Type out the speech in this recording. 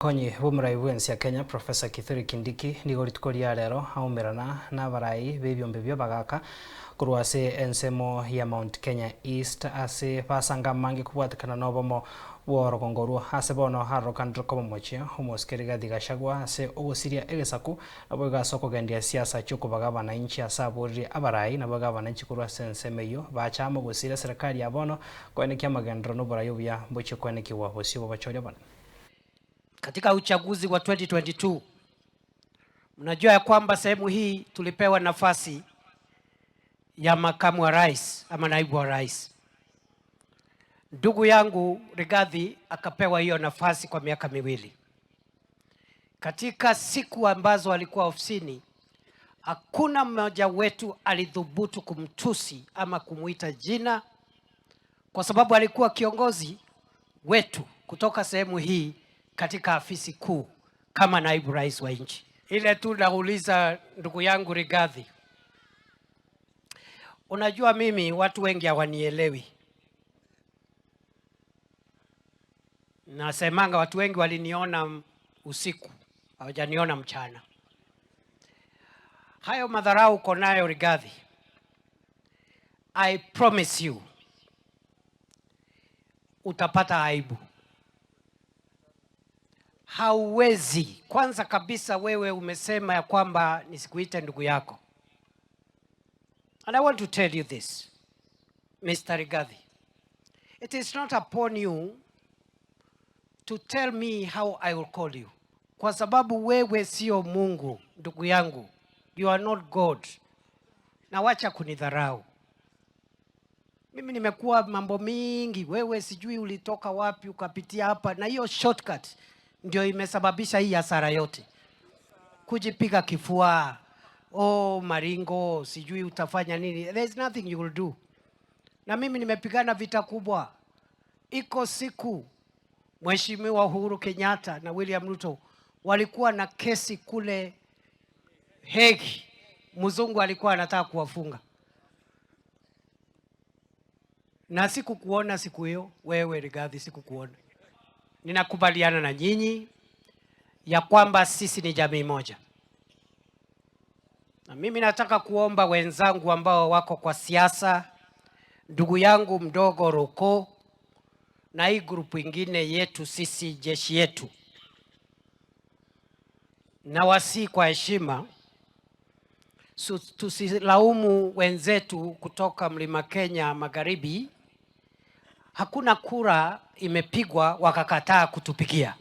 Konyi bumurai bwensi ya Kenya Professor Kithure Kindiki nigoritukoria rero haumirana na barai bebyombe byo bagaka kurwase ensemo ya Mount Kenya East ase basanga mangi kubwatikana nobomo worogongoru ase bono harokandro komomoche umuskeriga digashagwa ase ogosiria egesaku nabo gasoko gendia siasa cyukubaga bananchi asaburi abarai nabo gabananchi kurwase ensemeyo bachamo gosira serikali ya bono kwenekia magendro no burayo bya boche kwenekiwa hosio bachoria bana. Katika uchaguzi wa 2022 mnajua ya kwamba sehemu hii tulipewa nafasi ya makamu wa rais ama naibu wa rais. Ndugu yangu Rigathi akapewa hiyo nafasi kwa miaka miwili. Katika siku ambazo alikuwa ofisini, hakuna mmoja wetu alidhubutu kumtusi ama kumuita jina, kwa sababu alikuwa kiongozi wetu kutoka sehemu hii katika afisi kuu kama naibu rais wa nchi. Ile tu nauliza ndugu yangu Rigathi, unajua mimi watu wengi hawanielewi. Nasemanga watu wengi waliniona usiku, hawajaniona mchana. Hayo madharau uko nayo Rigathi, I promise you utapata aibu. Hauwezi. Kwanza kabisa wewe umesema ya kwamba nisikuite ndugu yako. And I want to tell you this, Mr. Rigathi. It is not upon you to tell me how I will call you. Kwa sababu wewe sio Mungu, ndugu yangu. You are not God. Na wacha kunidharau. Mimi nimekuwa mambo mingi, wewe sijui ulitoka wapi ukapitia hapa, na hiyo shortcut ndio imesababisha hii hasara yote. Kujipiga kifua, maringo, sijui utafanya nini. There is nothing you will do. Na mimi nimepigana vita kubwa. Iko siku Mheshimiwa Uhuru Kenyatta na William Ruto walikuwa na kesi kule Hague. Mzungu alikuwa anataka kuwafunga. Na sikukuona siku hiyo, wewe Rigathi, sikukuona. Ninakubaliana na nyinyi ya kwamba sisi ni jamii moja. Na mimi nataka kuomba wenzangu ambao wako kwa siasa, ndugu yangu mdogo Roko na hii grupu ingine yetu sisi jeshi yetu, na wasi kwa heshima tusilaumu wenzetu kutoka Mlima Kenya Magharibi. Hakuna kura imepigwa wakakataa kutupigia.